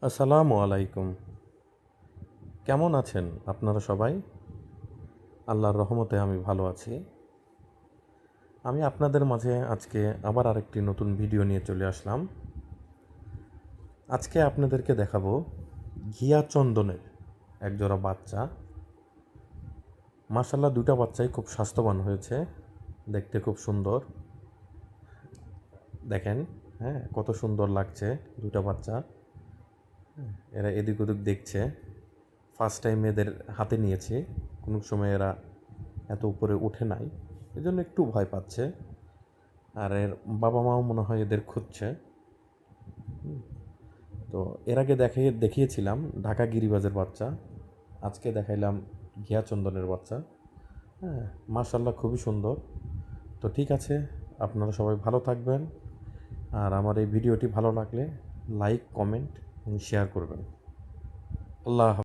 আসসালামু আলাইকুম। কেমন আছেন আপনারা সবাই? আল্লাহর রহমতে আমি ভালো আছি। আমি আপনাদের মাঝে আজকে আবার আরেকটি নতুন ভিডিও নিয়ে চলে আসলাম। আজকে আপনাদেরকে দেখাবো ঘিয়া চন্দনের একজোড়া বাচ্চা। মাশাআল্লাহ, দুটা বাচ্চাই খুব স্বাস্থ্যবান হয়েছে, দেখতে খুব সুন্দর। দেখেন, হ্যাঁ, কত সুন্দর লাগছে দুটা বাচ্চা। এরা এদিক ওদিক দেখছে। ফার্স্ট টাইম এদের হাতে নিয়েছি, কোনো সময় এরা এত উপরে উঠে নাই, এজন্য একটু ভয় পাচ্ছে। আর এর বাবা মাও মনে হয় এদের খুঁজছে। তো এর আগে দেখিয়েছিলাম ঢাকা গিরিবাজের বাচ্চা, আজকে দেখাইলাম ঘিয়া চন্দনের বাচ্চা। হ্যাঁ, মাশাআল্লাহ, খুবই সুন্দর। তো ঠিক আছে, আপনারা সবাই ভালো থাকবেন। আর আমার এই ভিডিওটি ভালো লাগলে লাইক, কমেন্ট এবং শেয়ার করবেন। আল্লাহ